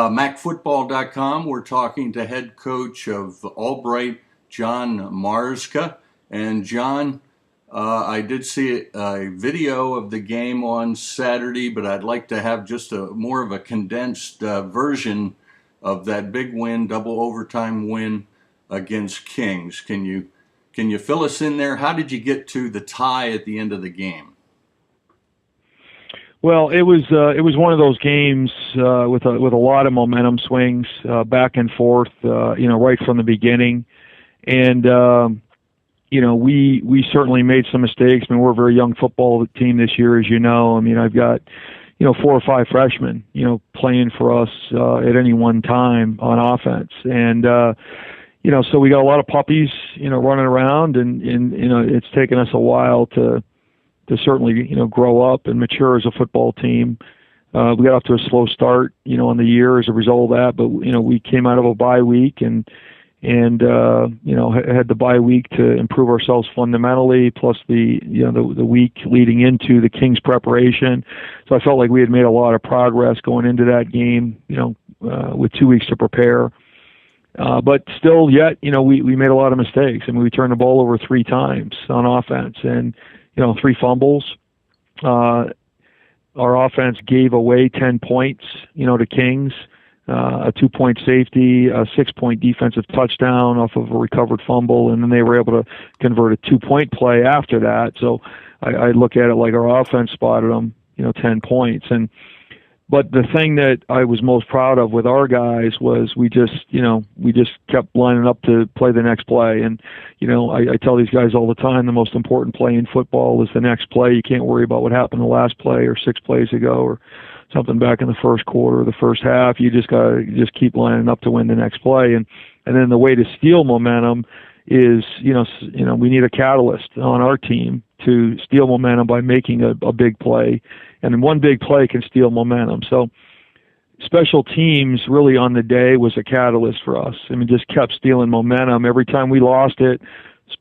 MacFootball.com. We're talking to head coach of Albright, John Marzka. And John, I did see a video of the game on Saturday, but I'd like to have just more of a condensed version of that big win, double overtime win against King's. Can you fill us in there? How did you get to the tie at the end of the game? Well, it was one of those games with a lot of momentum swings back and forth, right from the beginning, and we certainly made some mistakes. I mean, we're a very young football team this year, as you know. I mean, I've got 4 or 5 freshmen playing for us at any one time on offense, and so we got a lot of puppies running around, and it's taken us a while to certainly, grow up and mature as a football team. We got off to a slow start, on the year as a result of that, but, we came out of a bye week and had the bye week to improve ourselves fundamentally, plus the week leading into the King's preparation. So I felt like we had made a lot of progress going into that game, with 2 weeks to prepare. But still yet, we made a lot of mistakes. I mean, we turned the ball over 3 times on offense and, 3 fumbles. Our offense gave away 10 points, to King's, a 2-point safety, a 6-point defensive touchdown off of a recovered fumble, and then they were able to convert a 2-point play after that. So I look at it like our offense spotted them, 10 points. But the thing that I was most proud of with our guys was we just kept lining up to play the next play. And, I tell these guys all the time, the most important play in football is the next play. You can't worry about what happened the last play or 6 plays ago or something back in the first quarter or the first half. You just got to keep lining up to win the next play. And then the way to steal momentum is, we need a catalyst on our team to steal momentum by making a big play. And then one big play can steal momentum. So special teams really on the day was a catalyst for us. I mean, just kept stealing momentum. Every time we lost it,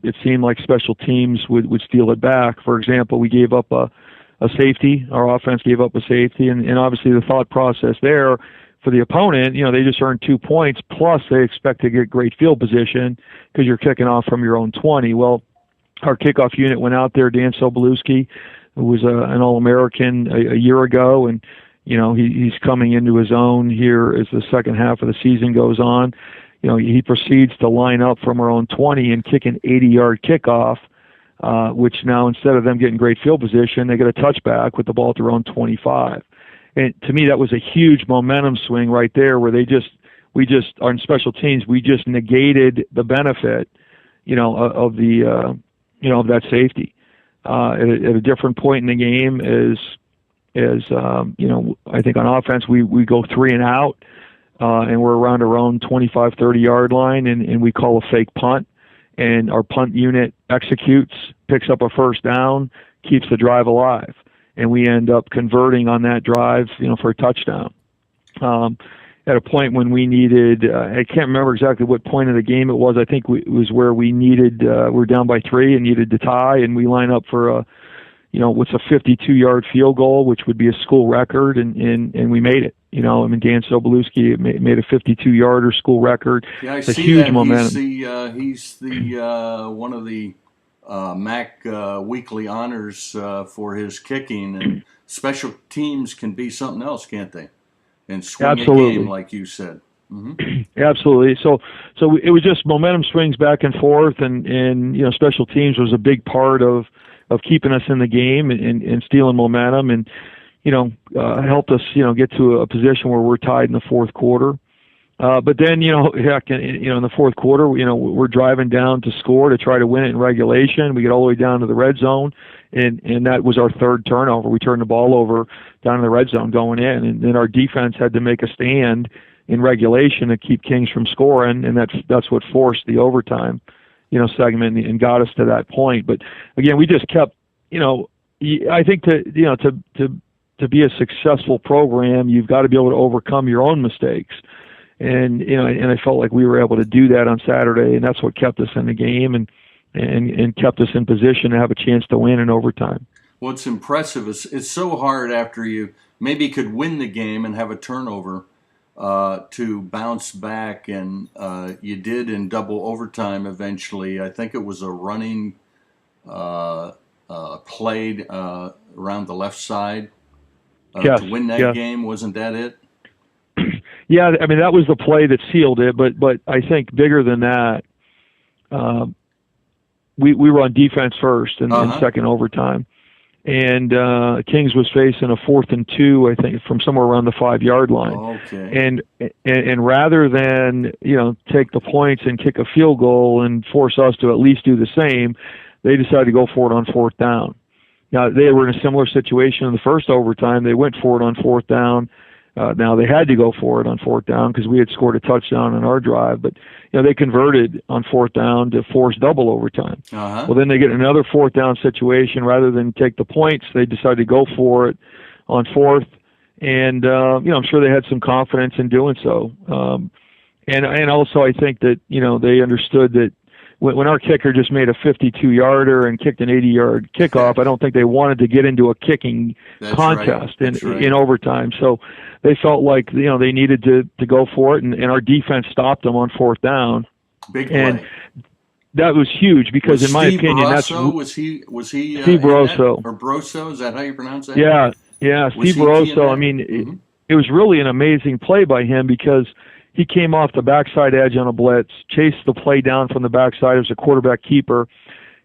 it seemed like special teams would steal it back. For example, we gave up a safety. Our offense gave up a safety. And obviously the thought process there for the opponent, they just earned 2 points, plus they expect to get great field position because you're kicking off from your own 20. Well, our kickoff unit went out there, Dan Sobolewski, who was an All-American a year ago, and he's coming into his own here as the second half of the season goes on. He proceeds to line up from our own 20 and kick an 80-yard kickoff, which now instead of them getting great field position, they get a touchback with the ball at their own 25. And to me, that was a huge momentum swing right there, where we just on special teams, we just negated the benefit, of that safety. At a different point in the game I think on offense we go 3 and out, and we're around our own 25, 30-yard line, and we call a fake punt, and our punt unit executes, picks up a first down, keeps the drive alive, and we end up converting on that drive, for a touchdown. At a point when we needed, I can't remember exactly what point of the game it was. I think it was where we needed, we're down by 3 and needed to tie, and we line up for what's a 52-yard field goal, which would be a school record, and we made it. Dan Sobolewski made a 52-yarder school record. Yeah, I see see huge that. momentum. He's the one of the MAC weekly honors for his kicking, and special teams can be something else, can't they? And swing Absolutely. a game, like you said. Mm-hmm. Absolutely. So it was just momentum swings back and forth, and special teams was a big part of keeping us in the game and stealing momentum, and helped us get to a position where we're tied in the fourth quarter. But then in the fourth quarter, we're driving down to score to try to win it in regulation. We get all the way down to the red zone, and that was our 3rd turnover. We turned the ball over down in the red zone going in, and then our defense had to make a stand in regulation to keep Kings from scoring, and that's what forced the overtime, segment and got us to that point. But again, we just kept, I think to be a successful program, you've got to be able to overcome your own mistakes. And and I felt like we were able to do that on Saturday, and that's what kept us in the game and kept us in position to have a chance to win in overtime. What's impressive is it's so hard after you maybe could win the game and have a turnover to bounce back, and you did in double overtime eventually. I think it was a running play around the left side Yes, to win that yes. game. Wasn't that it? Yeah, I mean, that was the play that sealed it, but I think bigger than that, we were on defense first in second overtime. And King's was facing a 4th and 2, I think, from somewhere around the 5-yard line. Okay. And rather than, take the points and kick a field goal and force us to at least do the same, they decided to go for it on 4th down. Now, they were in a similar situation in the first overtime. They went for it on 4th down. Now, they had to go for it on 4th down because we had scored a touchdown on our drive. But, they converted on 4th down to force double overtime. Well, then they get another 4th down situation. Rather than take the points, they decided to go for it on 4th. And, I'm sure they had some confidence in doing so. And also I think that, they understood that when our kicker just made a 52-yarder and kicked an 80-yard kickoff, I don't think they wanted to get into a kicking contest in overtime. So they felt like they needed to go for it, and our defense stopped them on 4th down. Big and play. That was huge because, in my opinion, was he Steve Barroso or Broso? Is that how you pronounce that? Yeah, Steve Barroso. I mean, it was really an amazing play by him because he came off the backside edge on a blitz, chased the play down from the backside as a quarterback keeper.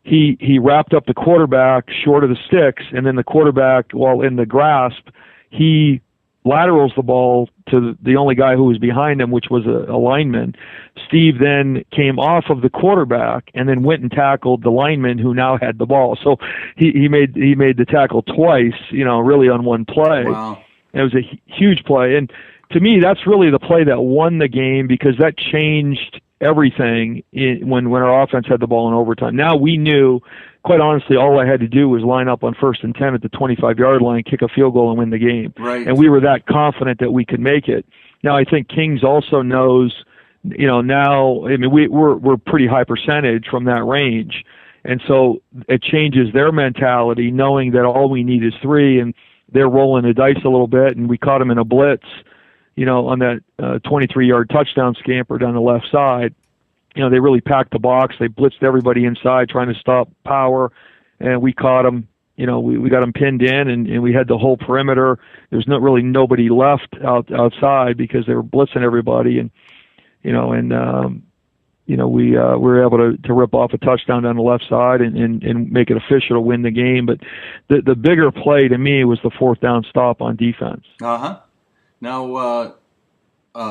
He wrapped up the quarterback short of the sticks, and then the quarterback, while in the grasp, he laterals the ball to the only guy who was behind him, which was a lineman. Steve then came off of the quarterback and then went and tackled the lineman who now had the ball. So he made the tackle twice, really on one play. Wow. It was a huge play. And to me, that's really the play that won the game because that changed everything when our offense had the ball in overtime. Now we knew, quite honestly, all I had to do was line up on 1st and 10 at the 25-yard line, kick a field goal, and win the game. Right. And we were that confident that we could make it. Now I think King's also knows, now, I mean, we're pretty high percentage from that range. And so it changes their mentality, knowing that all we need is 3, and they're rolling the dice a little bit, and we caught them in a blitz, on that 23-yard touchdown scamper down the left side. They really packed the box. They blitzed everybody inside trying to stop power, and we caught them. We got them pinned in, and we had the whole perimeter. There's really nobody left outside because they were blitzing everybody, and we were able to rip off a touchdown down the left side and make it official to win the game. But the bigger play to me was the 4th down stop on defense. Now,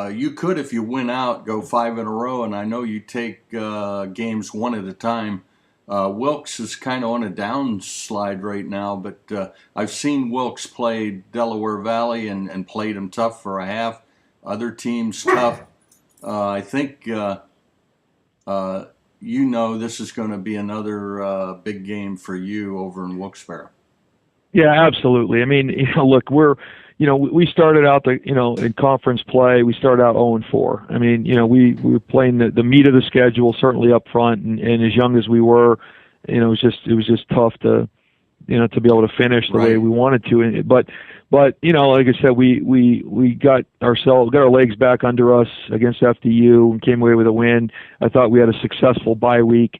you could, if you win out, go 5 in a row, and I know you take games one at a time. Wilkes is kind of on a downslide right now, but I've seen Wilkes play Delaware Valley and played him tough for a half. Other teams tough. I think this is going to be another big game for you over in Wilkes Barre. Yeah, absolutely. I mean, look, we started out in conference play. We started out 0-4. I mean, we were playing the meat of the schedule certainly up front, and as young as we were, it was just tough to be able to finish the way we wanted to. But like I said, we got our legs back under us against FDU and came away with a win. I thought we had a successful bye week.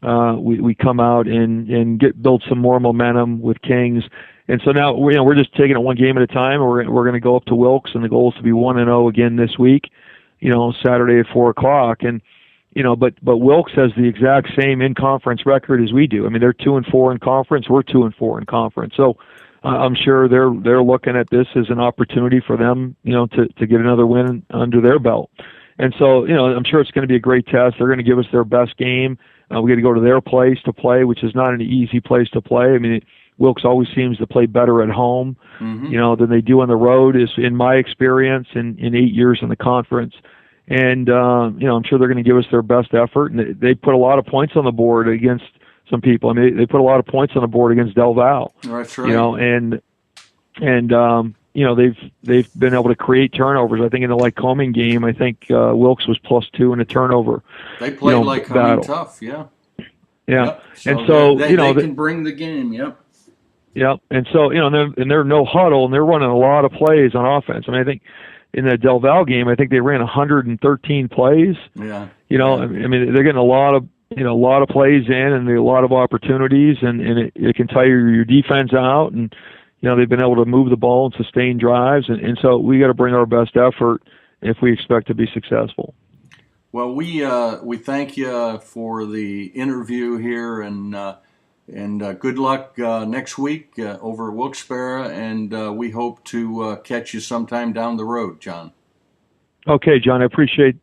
We come out and build some more momentum with Kings. And so now we're just taking it one game at a time. We're going to go up to Wilkes, and the goal is to be 1-0 again this week. Saturday at 4:00. And but Wilkes has the exact same in-conference record as we do. I mean, they're 2-4 in conference. We're 2-4 in conference. So I'm sure they're looking at this as an opportunity for them, to get another win under their belt. And so I'm sure it's going to be a great test. They're going to give us their best game. We got to go to their place to play, which is not an easy place to play. I mean, Wilkes always seems to play better at home, than they do on the road, is in my experience in 8 years in the conference. And, I'm sure they're going to give us their best effort. And they put a lot of points on the board against some people. I mean, they put a lot of points on the board against Del Val. That's right. They've been able to create turnovers. I think in the Lycoming game, I think Wilkes was +2 in a turnover. They played Lycoming tough, yeah. Yeah, yep. And so they can bring the game, yep. Yep, and so they're no huddle, and they're running a lot of plays on offense. I mean, I think in the Del Valle game, I think they ran 113 plays. Yeah. I mean, they're getting a lot of plays in, and a lot of opportunities, and it can tire your defense out. And they've been able to move the ball and sustain drives, and so we got to bring our best effort if we expect to be successful. Well, we thank you for the interview here, and good luck next week over at Wilkes Barre, and we hope to catch you sometime down the road, John. Okay, John, I appreciate